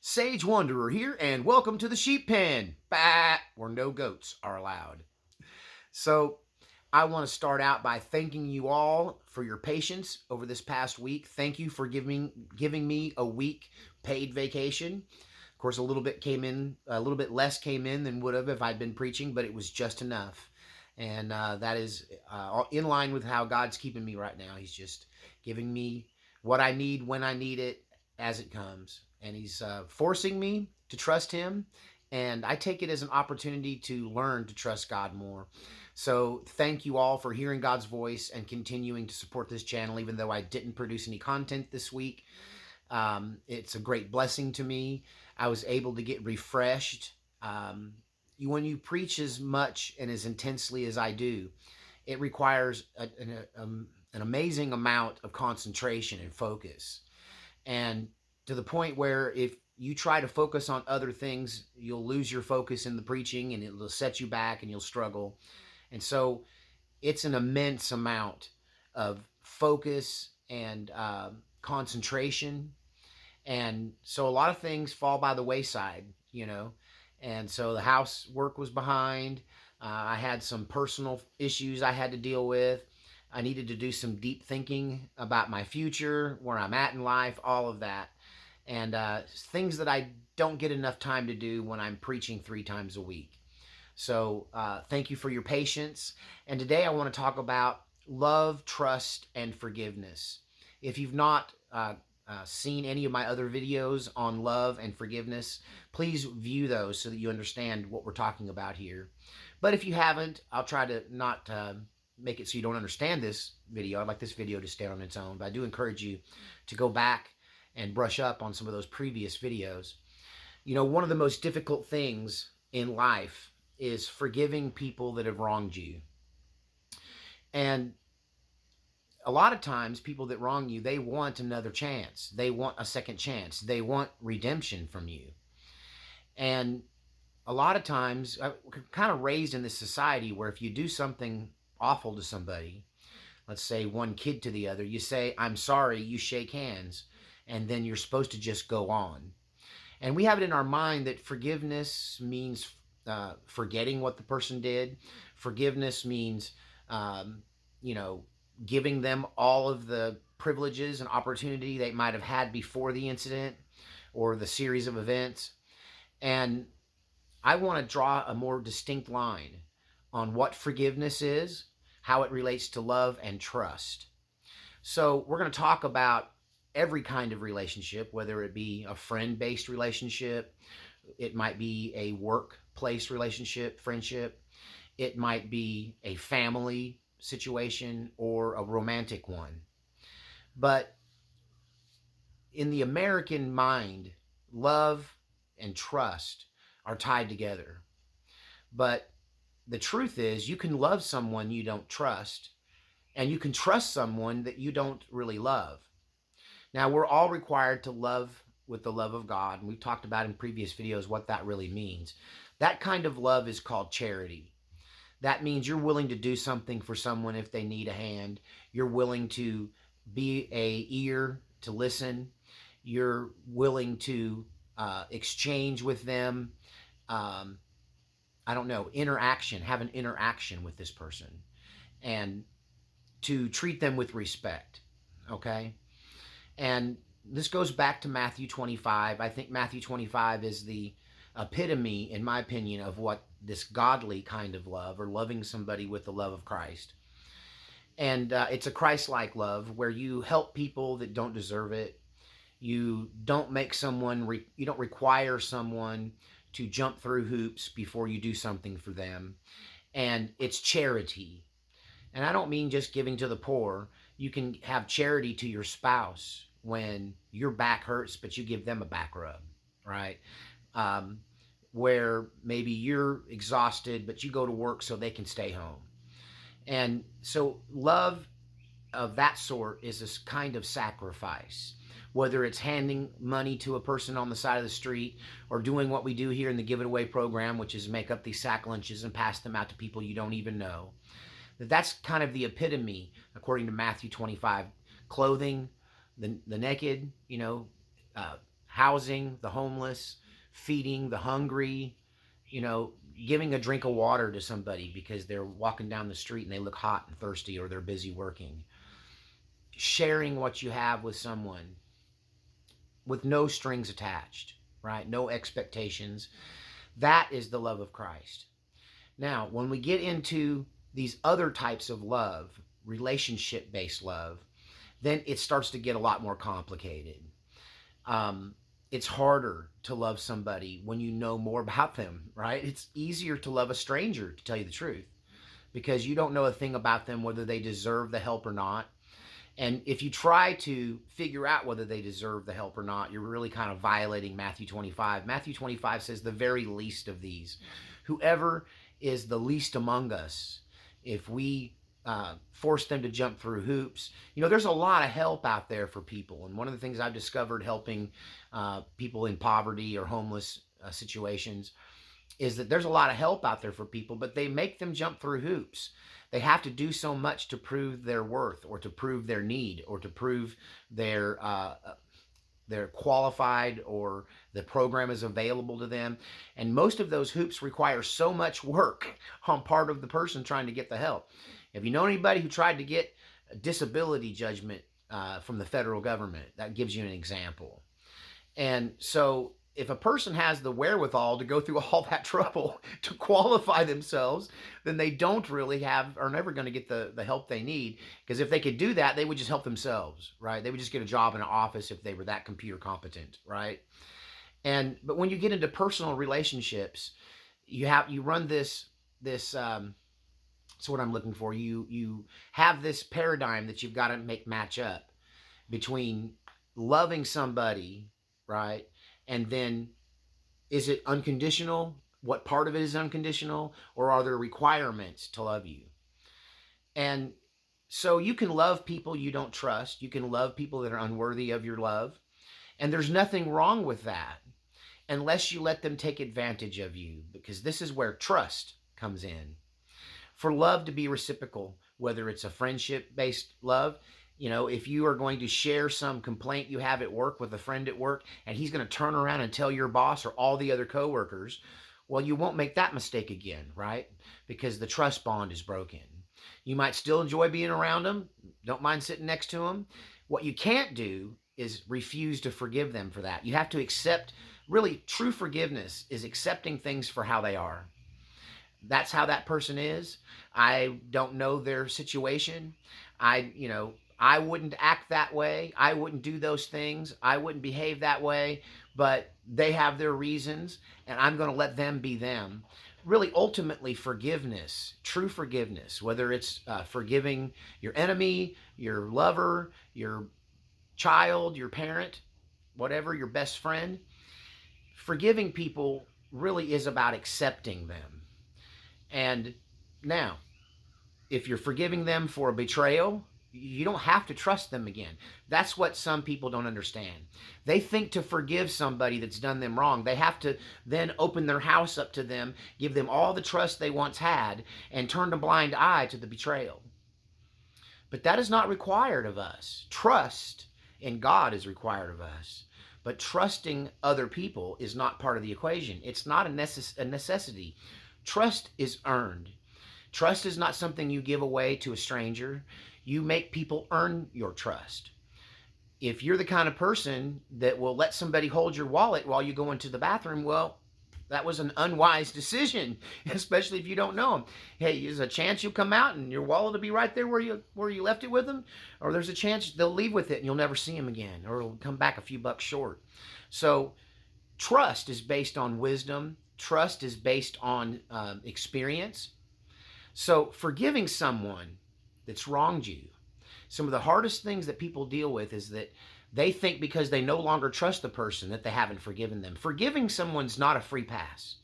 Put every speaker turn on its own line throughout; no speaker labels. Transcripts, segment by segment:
Sage Wanderer here, and welcome to the sheep pen, where no goats are allowed. So, I want to start out by thanking you all for your patience over this past week. Thank you for giving me a week paid vacation. Of course, a little bit less came in than would have if I'd been preaching, but it was just enough. And that is in line with how God's keeping me right now. He's just giving me what I need when I need it as it comes. And He's forcing me to trust Him. And I take it as an opportunity to learn to trust God more. So thank you all for hearing God's voice and continuing to support this channel, even though I didn't produce any content this week. It's a great blessing to me. I was able to get refreshed. When you preach as much and as intensely as I do, it requires an amazing amount of concentration and focus. And to the point where if you try to focus on other things, you'll lose your focus in the preaching and it'll set you back and you'll struggle. And so it's an immense amount of focus and concentration. And so a lot of things fall by the wayside, And so the housework was behind. I had some personal issues I had to deal with. I needed to do some deep thinking about my future, where I'm at in life, all of that. And things that I don't get enough time to do when I'm preaching 3 times a week. So thank you for your patience. And today I want to talk about love, trust, and forgiveness. If you've not seen any of my other videos on love and forgiveness, please view those so that you understand what we're talking about here. But if you haven't, I'll try to not make it so you don't understand this video. I'd like this video to stand on its own, but I do encourage you to go back and brush up on some of those previous videos. One of the most difficult things in life is forgiving people that have wronged you. And a lot of times people that wrong you, they want another chance. They want a second chance. They want redemption from you. And a lot of times, I'm kind of raised in this society where if you do something awful to somebody, let's say one kid to the other, you say, "I'm sorry," you shake hands, and then you're supposed to just go on. And we have it in our mind that forgiveness means forgetting what the person did. Forgiveness means, giving them all of the privileges and opportunity they might have had before the incident or the series of events. And I want to draw a more distinct line on what forgiveness is, how it relates to love and trust. So we're going to talk about every kind of relationship, whether it be a friend-based relationship, it might be a workplace relationship, friendship, it might be a family situation or a romantic one. But in the American mind, love and trust are tied together. But the truth is, you can love someone you don't trust, and you can trust someone that you don't really love. Now, we're all required to love with the love of God, and we've talked about in previous videos what that really means. That kind of love is called charity. That means you're willing to do something for someone if they need a hand. You're willing to be an ear to listen. You're willing to exchange with them. Have an interaction with this person, and to treat them with respect, okay? And this goes back to Matthew 25. I think Matthew 25 is the epitome, in my opinion, of what this godly kind of love, or loving somebody with the love of Christ. And it's a Christ-like love where you help people that don't deserve it. You don't you don't require someone to jump through hoops before you do something for them. And it's charity. And I don't mean just giving to the poor. You can have charity to your spouse when your back hurts, but you give them a back rub, right? Where maybe you're exhausted, but you go to work so they can stay home. And so love of that sort is this kind of sacrifice, whether it's handing money to a person on the side of the street or doing what we do here in the Give It Away program, which is make up these sack lunches and pass them out to people you don't even know. That's kind of the epitome, according to Matthew 25. Clothing the naked, housing the homeless, feeding the hungry, giving a drink of water to somebody because they're walking down the street and they look hot and thirsty or they're busy working. Sharing what you have with someone with no strings attached, right? No expectations. That is the love of Christ. Now, when we get into these other types of love, relationship based love, then it starts to get a lot more complicated. It's harder to love somebody when you know more about them, right? It's easier to love a stranger, to tell you the truth, because you don't know a thing about them, whether they deserve the help or not. And if you try to figure out whether they deserve the help or not, you're really kind of violating Matthew 25. Matthew 25 says, the very least of these, whoever is the least among us, if we force them to jump through hoops. There's a lot of help out there for people. And one of the things I've discovered helping people in poverty or homeless situations is that there's a lot of help out there for people, but they make them jump through hoops. They have to do so much to prove their worth or to prove their need or to prove they're qualified or the program is available to them. And most of those hoops require so much work on part of the person trying to get the help. If you know anybody who tried to get a disability judgment from the federal government, that gives you an example. And so if a person has the wherewithal to go through all that trouble to qualify themselves, then they don't really are never going to get the help they need. Because if they could do that, they would just help themselves, right? They would just get a job in an office if they were that computer competent, right? But when you get into personal relationships, you run this that's what I'm looking for. You have this paradigm that you've got to make match up between loving somebody, right? And then, is it unconditional? What part of it is unconditional? Or are there requirements to love you? And so you can love people you don't trust. You can love people that are unworthy of your love. And there's nothing wrong with that unless you let them take advantage of you, because this is where trust comes in. For love to be reciprocal, whether it's a friendship-based love, if you are going to share some complaint you have at work with a friend at work, and he's going to turn around and tell your boss or all the other coworkers, well, you won't make that mistake again, right? Because the trust bond is broken. You might still enjoy being around them, don't mind sitting next to them. What you can't do is refuse to forgive them for that. You have to accept, really, true forgiveness is accepting things for how they are. That's how that person is. I don't know their situation. I wouldn't act that way. I wouldn't do those things. I wouldn't behave that way, but they have their reasons, and I'm going to let them be them. Really, ultimately, forgiveness, true forgiveness, whether it's forgiving your enemy, your lover, your child, your parent, whatever, your best friend, forgiving people really is about accepting them. And now, if you're forgiving them for a betrayal, you don't have to trust them again. That's what some people don't understand. They think to forgive somebody that's done them wrong, they have to then open their house up to them, give them all the trust they once had, and turn a blind eye to the betrayal. But that is not required of us. Trust in God is required of us. But trusting other people is not part of the equation. It's not a necessity. Trust is earned. Trust is not something you give away to a stranger. You make people earn your trust. If you're the kind of person that will let somebody hold your wallet while you go into the bathroom, well, that was an unwise decision, especially if you don't know them. Hey, there's a chance you'll come out and your wallet will be right there where you left it with them, or there's a chance they'll leave with it and you'll never see them again, or it'll come back a few bucks short. So trust is based on wisdom. Trust is based on experience. So forgiving someone that's wronged you, some of the hardest things that people deal with is that they think because they no longer trust the person that they haven't forgiven them. Forgiving someone's not a free pass.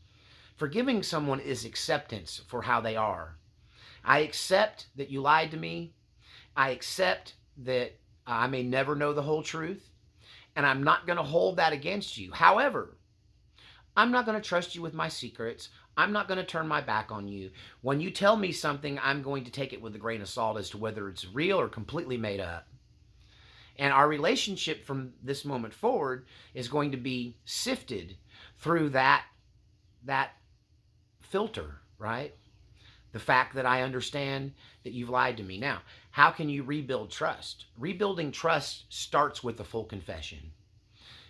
Forgiving someone is acceptance for how they are. I accept that you lied to me. I accept that I may never know the whole truth, and I'm not going to hold that against you. However, I'm not going to trust you with my secrets. I'm not going to turn my back on you. When you tell me something, I'm going to take it with a grain of salt as to whether it's real or completely made up. And our relationship from this moment forward is going to be sifted through that filter, right? The fact that I understand that you've lied to me. Now, how can you rebuild trust? Rebuilding trust starts with a full confession.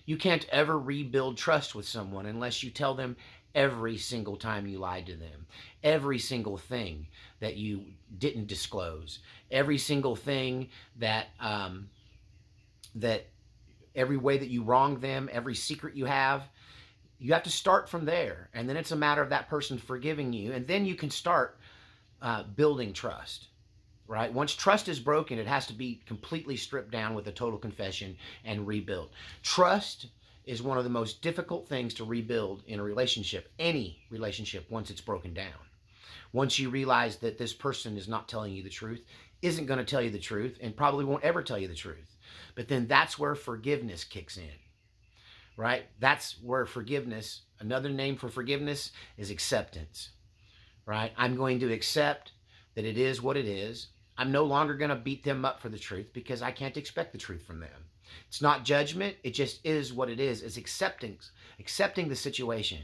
You can't ever rebuild trust with someone unless you tell them every single time you lied to them, every single thing that you didn't disclose, every single thing that every way that you wronged them, every secret you have. You have to start from there, and then it's a matter of that person forgiving you, and then you can start building trust. Right? Once trust is broken, it has to be completely stripped down with a total confession and rebuilt. Trust is one of the most difficult things to rebuild in a relationship, any relationship, once it's broken down. Once you realize that this person is not telling you the truth, isn't going to tell you the truth, and probably won't ever tell you the truth. But then that's where forgiveness kicks in, right? That's where forgiveness, another name for forgiveness is acceptance, right? I'm going to accept that it is what it is. I'm no longer going to beat them up for the truth because I can't expect the truth from them. It's not judgment. It just is what it is. It's accepting the situation.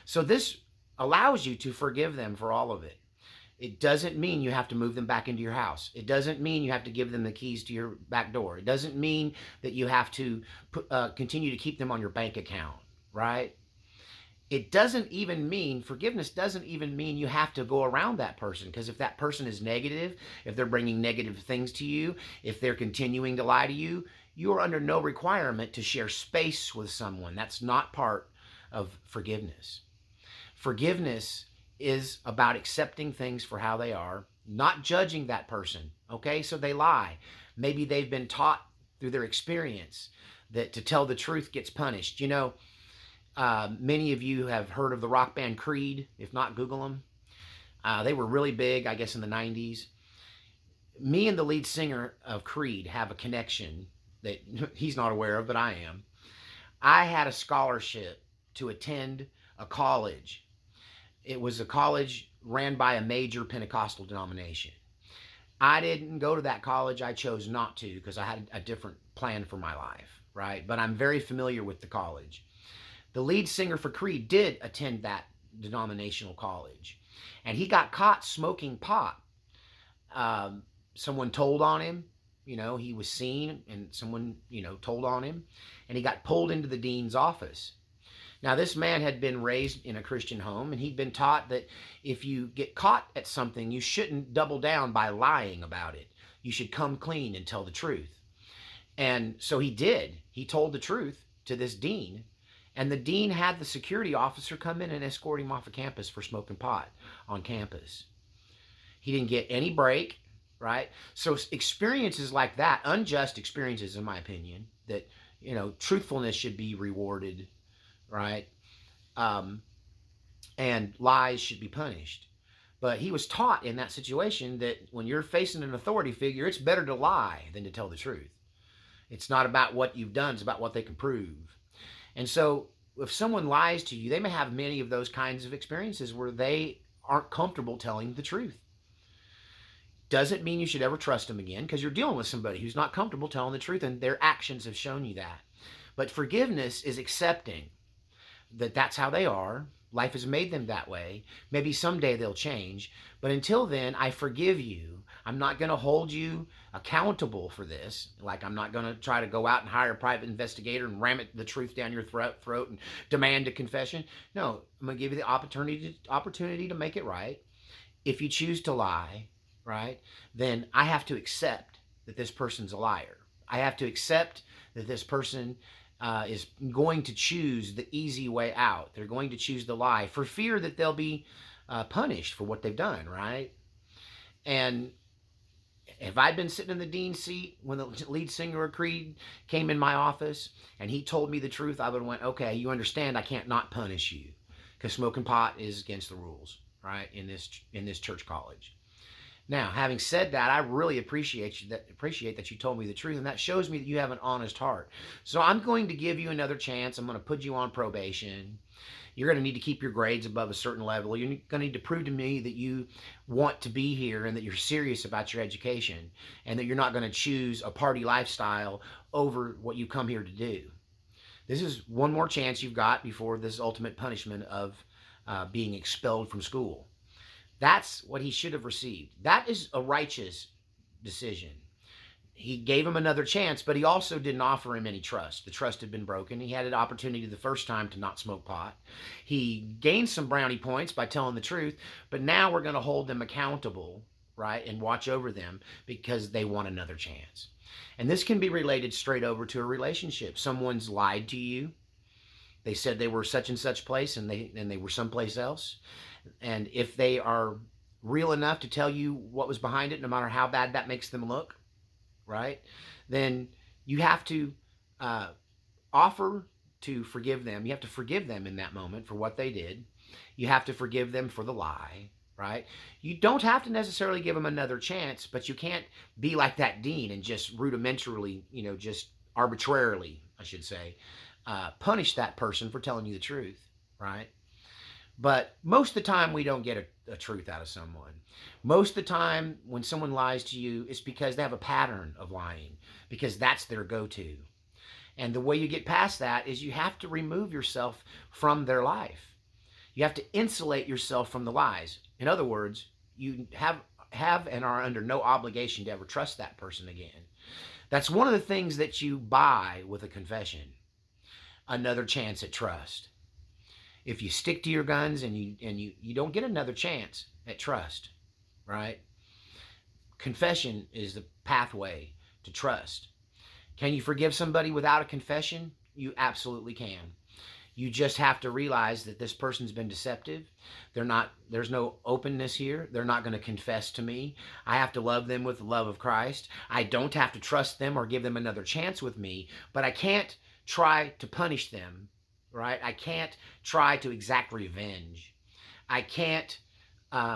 So this allows you to forgive them for all of it. It doesn't mean you have to move them back into your house. It doesn't mean you have to give them the keys to your back door. It doesn't mean that you have to continue to keep them on your bank account, right? It doesn't even mean, forgiveness doesn't even mean you have to go around that person, because if that person is negative, if they're bringing negative things to you, if they're continuing to lie to you, you are under no requirement to share space with someone. That's not part of forgiveness. Forgiveness is about accepting things for how they are, not judging that person, okay? So they lie. Maybe they've been taught through their experience that to tell the truth gets punished. You know, many of you have heard of the rock band Creed. If not, Google them. They were really big, I guess, in the 90s. Me and the lead singer of Creed have a connection that he's not aware of, but I am. I had a scholarship to attend a college. It was a college ran by a major Pentecostal denomination. I didn't go to that college. I chose not to because I had a different plan for my life, right? But I'm very familiar with the college. The lead singer for Creed did attend that denominational college, and he got caught smoking pot. Someone told on him. You know, he was seen, and someone, told on him, and he got pulled into the dean's office. Now, this man had been raised in a Christian home, and he'd been taught that if you get caught at something, you shouldn't double down by lying about it. You should come clean and tell the truth. And so he did. He told the truth to this dean, and the dean had the security officer come in and escort him off of campus for smoking pot on campus. He didn't get any break, right? So experiences like that, unjust experiences, in my opinion, that, truthfulness should be rewarded, right? And lies should be punished. But he was taught in that situation that when you're facing an authority figure, it's better to lie than to tell the truth. It's not about what you've done, it's about what they can prove. And so if someone lies to you, they may have many of those kinds of experiences where they aren't comfortable telling the truth. Doesn't mean you should ever trust them again, because you're dealing with somebody who's not comfortable telling the truth, and their actions have shown you that. But forgiveness is accepting that that's how they are. Life has made them that way. Maybe someday they'll change. But until then, I forgive you. I'm not going to hold you accountable for this. Like, I'm not going to try to go out and hire a private investigator and ram the truth down your throat and demand a confession. No, I'm going to give you the opportunity to make it right. If you choose to lie, right, then I have to accept that this person's a liar. I have to accept that this person is going to choose the easy way out. They're going to choose the lie for fear that they'll be punished for what they've done, right? And if I'd been sitting in the dean's seat when the lead singer of Creed came in my office and he told me the truth, I would have went, okay, you understand I can't not punish you because smoking pot is against the rules, right, in this church college. Now, having said that, I really appreciate that you told me the truth, and that shows me that you have an honest heart. So I'm going to give you another chance. I'm going to put you on probation. You're going to need to keep your grades above a certain level. You're going to need to prove to me that you want to be here and that you're serious about your education and that you're not going to choose a party lifestyle over what you come here to do. This is one more chance you've got before this ultimate punishment of being expelled from school. That's what he should have received. That is a righteous decision. He gave him another chance, but he also didn't offer him any trust. The trust had been broken. He had an opportunity the first time to not smoke pot. He gained some brownie points by telling the truth, but now we're going to hold them accountable, right, and watch over them because they want another chance. And this can be related straight over to a relationship. Someone's lied to you. They said they were such and such place and they were someplace else. And if they are real enough to tell you what was behind it, no matter how bad that makes them look, right, then you have to offer to forgive them. You have to forgive them in that moment for what they did. You have to forgive them for the lie, right? You don't have to necessarily give them another chance, but you can't be like that dean and just rudimentarily, just arbitrarily, I should say, punish that person for telling you the truth, right? But most of the time, we don't get a truth out of someone. Most of the time, when someone lies to you, it's because they have a pattern of lying, because that's their go-to. And the way you get past that is you have to remove yourself from their life. You have to insulate yourself from the lies. In other words, you have and are under no obligation to ever trust that person again. That's one of the things that you buy with a confession. Another chance at trust. If you stick to your guns and you don't get another chance at trust, right? Confession is the pathway to trust. Can you forgive somebody without a confession? You absolutely can. You just have to realize that this person's been deceptive. There's no openness here. They're not going to confess to me. I have to love them with the love of Christ. I don't have to trust them or give them another chance with me, but I can't try to punish them. Right? I can't try to exact revenge. I can't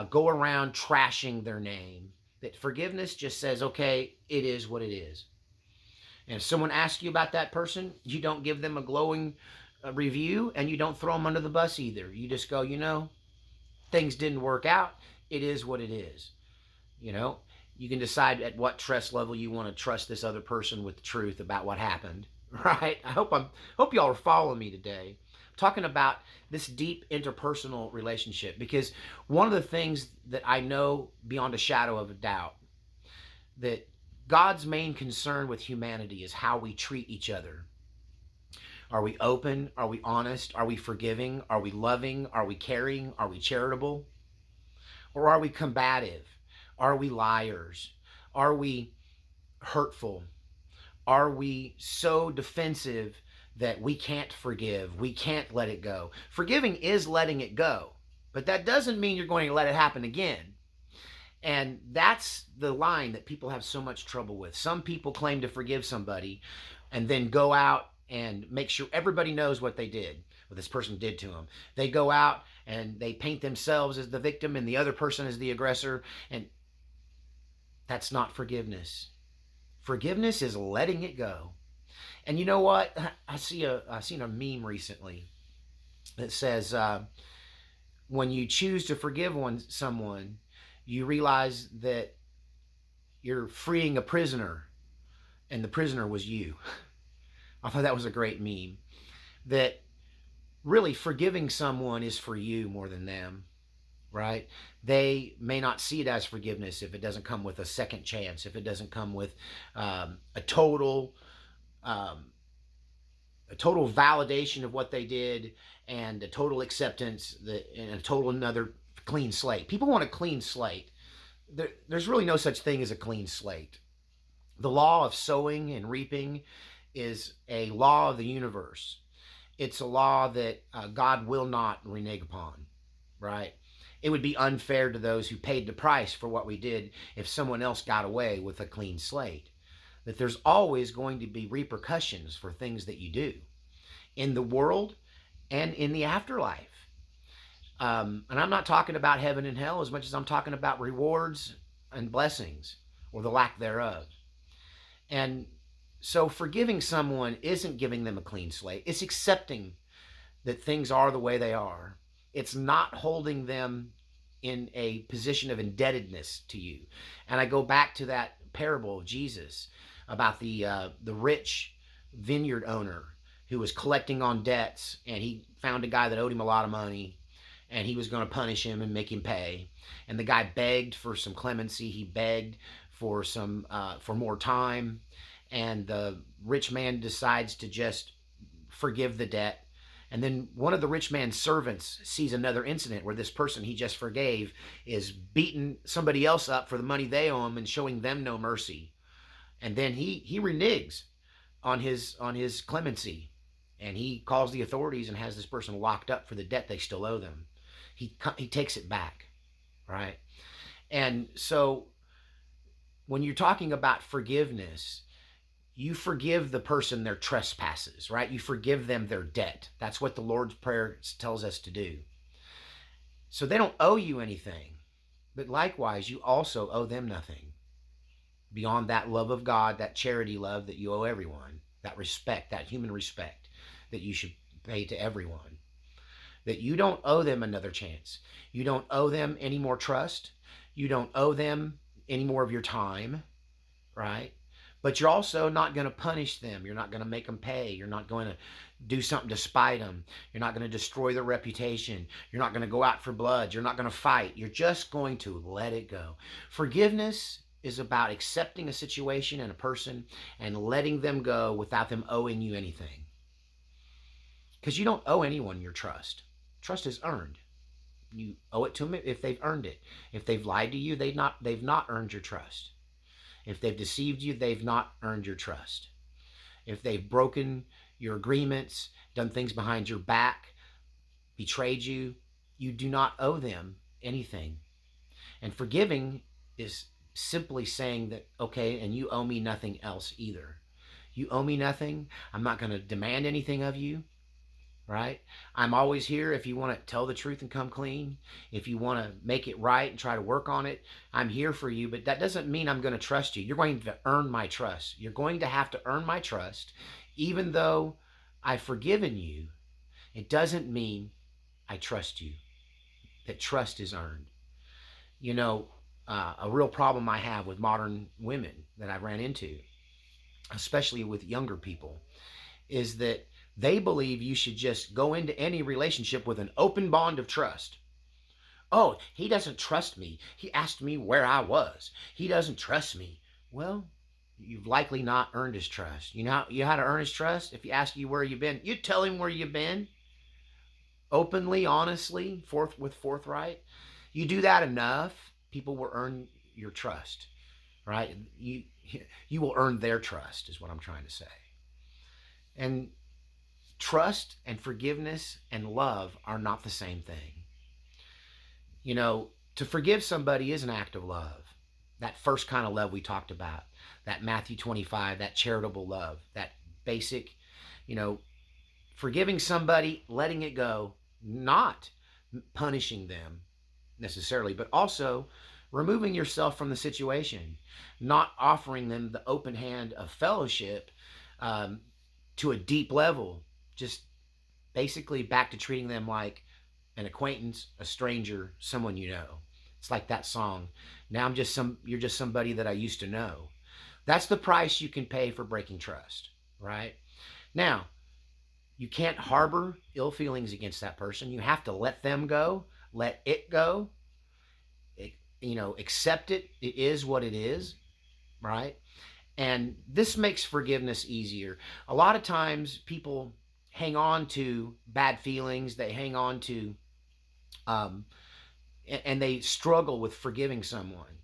go around trashing their name. That forgiveness just says, okay, it is what it is. And if someone asks you about that person, you don't give them a glowing review and you don't throw them under the bus either. You just go, things didn't work out. It is what it is. You can decide at what trust level you want to trust this other person with the truth about what happened. Right? I hope y'all are following me today. I'm talking about this deep interpersonal relationship, because one of the things that I know beyond a shadow of a doubt, that God's main concern with humanity is how we treat each other. Are we open? Are we honest? Are we forgiving? Are we loving? Are we caring? Are we charitable? Or are we combative? Are we liars? Are we hurtful? Are we so defensive that we can't forgive? We can't let it go. Forgiving is letting it go, but that doesn't mean you're going to let it happen again. And that's the line that people have so much trouble with. Some people claim to forgive somebody and then go out and make sure everybody knows what they did, what this person did to them. They go out and they paint themselves as the victim and the other person as the aggressor, and that's not forgiveness. Forgiveness is letting it go. And you know what? I seen a meme recently that says when you choose to forgive someone, you realize that you're freeing a prisoner, and the prisoner was you. I thought that was a great meme. That really forgiving someone is for you more than them. Right? They may not see it as forgiveness if it doesn't come with a second chance, if it doesn't come with a total validation of what they did and a total acceptance and a total another clean slate. People want a clean slate. There's really no such thing as a clean slate. The law of sowing and reaping is a law of the universe. It's a law that God will not renege upon, right? It would be unfair to those who paid the price for what we did if someone else got away with a clean slate. That there's always going to be repercussions for things that you do in the world and in the afterlife. And I'm not talking about heaven and hell as much as I'm talking about rewards and blessings, or the lack thereof. And so forgiving someone isn't giving them a clean slate. It's accepting that things are the way they are. It's not holding them in a position of indebtedness to you. And I go back to that parable of Jesus about the rich vineyard owner who was collecting on debts, and he found a guy that owed him a lot of money, and he was going to punish him and make him pay. And the guy begged for some clemency. He begged for for more time, and the rich man decides to just forgive the debt. And then one of the rich man's servants sees another incident where this person he just forgave is beating somebody else up for the money they owe him and showing them no mercy. And then he reneges on his clemency, and he calls the authorities and has this person locked up for the debt they still owe them. He takes it back, right? And so when you're talking about forgiveness, you forgive the person their trespasses, right? You forgive them their debt. That's what the Lord's Prayer tells us to do. So they don't owe you anything, but likewise, you also owe them nothing beyond that love of God, that charity love that you owe everyone, that respect, that human respect that you should pay to everyone. That you don't owe them another chance. You don't owe them any more trust. You don't owe them any more of your time, right? But you're also not going to punish them. You're not going to make them pay. You're not going to do something to spite them. You're not going to destroy their reputation. You're not going to go out for blood. You're not going to fight. You're just going to let it go. Forgiveness is about accepting a situation and a person and letting them go without them owing you anything. Because you don't owe anyone your trust. Trust is earned. You owe it to them if they've earned it. If they've lied to you, they've not earned your trust. If they've deceived you, they've not earned your trust. If they've broken your agreements, done things behind your back, betrayed you, you do not owe them anything. And forgiving is simply saying that, okay, and you owe me nothing else either. You owe me nothing. I'm not going to demand anything of you. Right? I'm always here if you want to tell the truth and come clean. If you want to make it right and try to work on it, I'm here for you. But that doesn't mean I'm going to trust you. You're going to earn my trust. You're going to have to earn my trust. Even though I've forgiven you, it doesn't mean I trust you. That trust is earned. You know, a real problem I have with modern women that I ran into, especially with younger people, is that they believe you should just go into any relationship with an open bond of trust. Oh, he doesn't trust me. He asked me where I was. He doesn't trust me. Well, you've likely not earned his trust. You know how to earn his trust? If he asks you where you've been, you tell him where you've been. Openly, honestly, with forthright. You do that enough, people will earn your trust, right? You will earn their trust, is what I'm trying to say. And trust and forgiveness and love are not the same thing. You know, to forgive somebody is an act of love. That first kind of love we talked about, that Matthew 25, that charitable love, that basic, you know, forgiving somebody, letting it go, not punishing them necessarily, but also removing yourself from the situation, not offering them the open hand of fellowship to a deep level. Just basically back to treating them like an acquaintance, a stranger, someone you know. It's like that song. Now you're just somebody that I used to know. That's the price you can pay for breaking trust, right? Now, you can't harbor ill feelings against that person. You have to let them go, let it go. Accept it. It is what it is, right? And this makes forgiveness easier. A lot of times people hang on to bad feelings. They hang on to, and they struggle with forgiving someone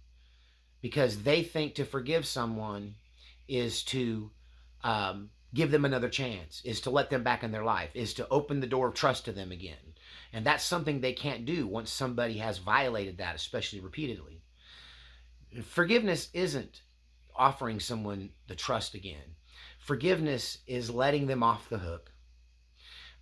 because they think to forgive someone is to give them another chance, is to let them back in their life, is to open the door of trust to them again. And that's something they can't do once somebody has violated that, especially repeatedly. Forgiveness isn't offering someone the trust again. Forgiveness is letting them off the hook.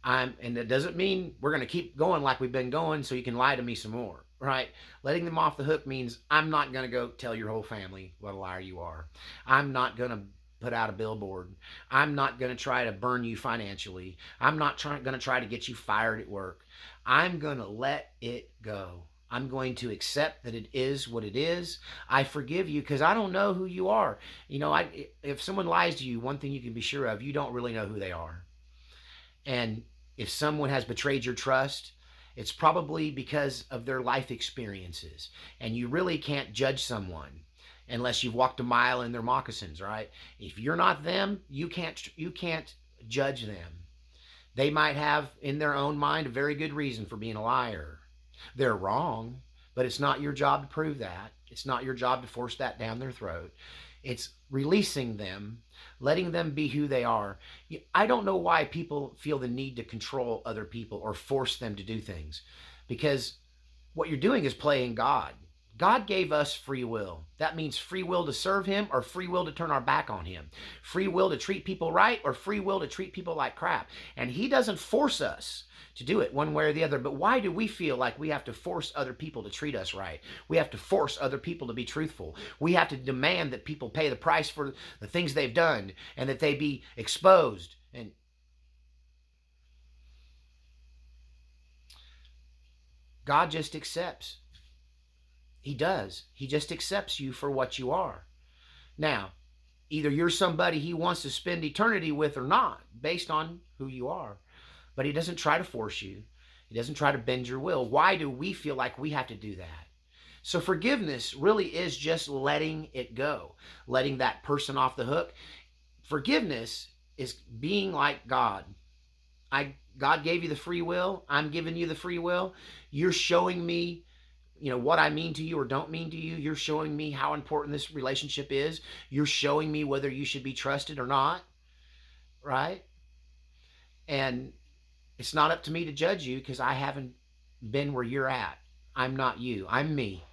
And that doesn't mean we're going to keep going like we've been going so you can lie to me some more. right? Letting them off the hook means I'm not going to go tell your whole family what a liar you are. I'm not going to put out a billboard. I'm not going to try to burn you financially. I'm not going to try to get you fired at work. I'm going to let it go. I'm going to accept that it is what it is. I forgive you because I don't know who you are. If someone lies to you, one thing you can be sure of, you don't really know who they are. And if someone has betrayed your trust, it's probably because of their life experiences. And you really can't judge someone unless you've walked a mile in their moccasins, right? If you're not them, you can't judge them. They might have in their own mind a very good reason for being a liar. They're wrong, but it's not your job to prove that. It's not your job to force that down their throat. It's releasing them, letting them be who they are. I don't know why people feel the need to control other people or force them to do things, because what you're doing is playing God. God gave us free will. That means free will to serve Him or free will to turn our back on Him. Free will to treat people right or free will to treat people like crap. And He doesn't force us to do it one way or the other. But why do we feel like we have to force other people to treat us right? We have to force other people to be truthful. We have to demand that people pay the price for the things they've done and that they be exposed. And God just accepts. He does. He just accepts you for what you are. Now, either you're somebody He wants to spend eternity with or not, based on who you are. But He doesn't try to force you. He doesn't try to bend your will. Why do we feel like we have to do that? So forgiveness really is just letting it go, letting that person off the hook. Forgiveness is being like God. God gave you the free will. I'm giving you the free will. You're showing me what I mean to you or don't mean to you. You're showing me how important this relationship is. You're showing me whether you should be trusted or not, right? And it's not up to me to judge you because I haven't been where you're at. I'm not you. I'm me.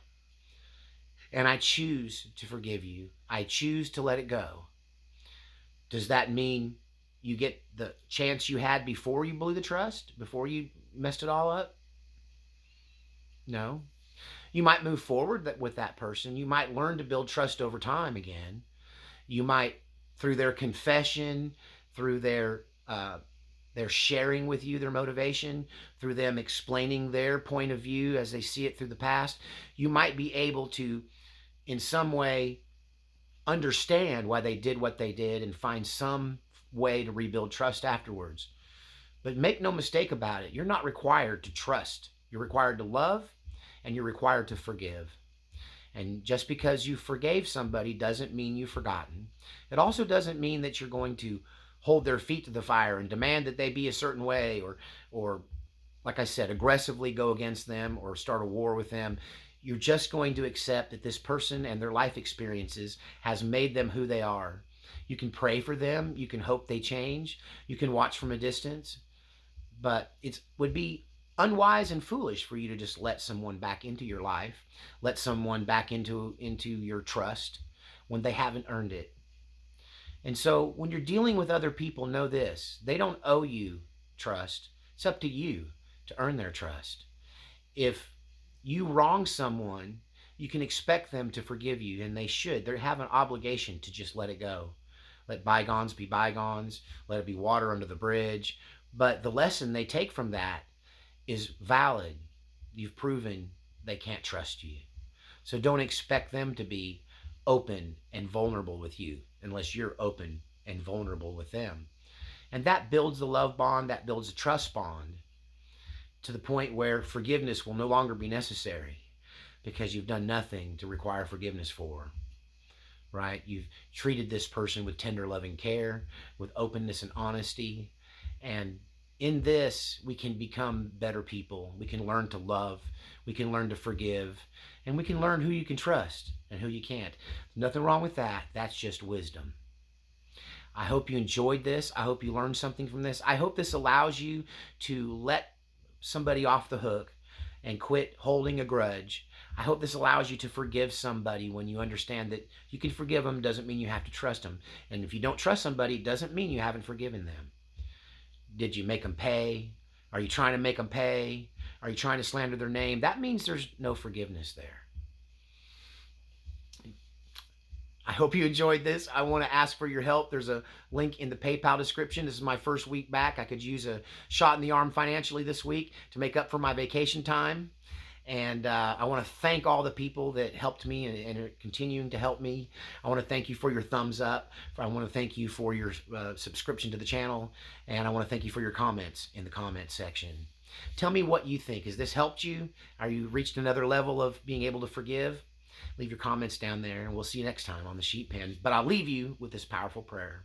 And I choose to forgive you. I choose to let it go. Does that mean you get the chance you had before you blew the trust, before you messed it all up? No. You might move forward with that person. You might learn to build trust over time again. You might, through their confession, through their sharing with you their motivation, through them explaining their point of view as they see it through the past, you might be able to, in some way, understand why they did what they did and find some way to rebuild trust afterwards. But make no mistake about it, you're not required to trust. You're required to love, and you're required to forgive. And just because you forgave somebody doesn't mean you've forgotten. It also doesn't mean that you're going to hold their feet to the fire and demand that they be a certain way, or like I said, aggressively go against them or start a war with them. You're just going to accept that this person and their life experiences has made them who they are. You can pray for them. You can hope they change. You can watch from a distance. But it would be unwise and foolish for you to just let someone back into your life, let someone back into your trust when they haven't earned it. And so when you're dealing with other people, know this: they don't owe you trust. It's up to you to earn their trust. If you wrong someone, you can expect them to forgive you, and they should. They have an obligation to just let it go. Let bygones be bygones. Let it be water under the bridge. But the lesson they take from that is valid. You've proven they can't trust you. So don't expect them to be open and vulnerable with you unless you're open and vulnerable with them. And that builds the love bond, that builds a trust bond to the point where forgiveness will no longer be necessary because you've done nothing to require forgiveness for, right? You've treated this person with tender, loving care, with openness and honesty. And in this, we can become better people. We can learn to love. We can learn to forgive. And we can learn who you can trust and who you can't. Nothing wrong with that. That's just wisdom. I hope you enjoyed this. I hope you learned something from this. I hope this allows you to let somebody off the hook and quit holding a grudge. I hope this allows you to forgive somebody when you understand that you can forgive them doesn't mean you have to trust them. And if you don't trust somebody, it doesn't mean you haven't forgiven them. Did you make them pay? Are you trying to make them pay? Are you trying to slander their name? That means there's no forgiveness there. I hope you enjoyed this. I want to ask for your help. There's a link in the PayPal description. This is my first week back. I could use a shot in the arm financially this week to make up for my vacation time. And I want to thank all the people that helped me and are continuing to help me. I want to thank you for your thumbs up. I want to thank you for your subscription to the channel. And I want to thank you for your comments in the comment section. Tell me what you think. Has this helped you? Are you reached another level of being able to forgive? Leave your comments down there, and we'll see you next time on the Sheep Pen. But I'll leave you with this powerful prayer.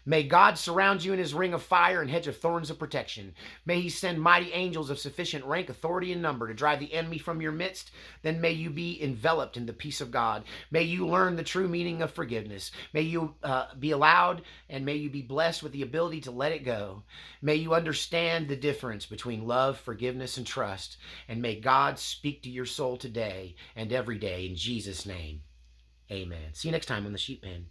May God surround you in his ring of fire and hedge of thorns of protection. May he send mighty angels of sufficient rank, authority, and number to drive the enemy from your midst. Then may you be enveloped in the peace of God. May you learn the true meaning of forgiveness. May you be allowed, and may you be blessed with the ability to let it go. May you understand the difference between love, forgiveness, and trust. And may God speak to your soul today and every day in Jesus' name. Amen. See you next time on the Sheep Pen.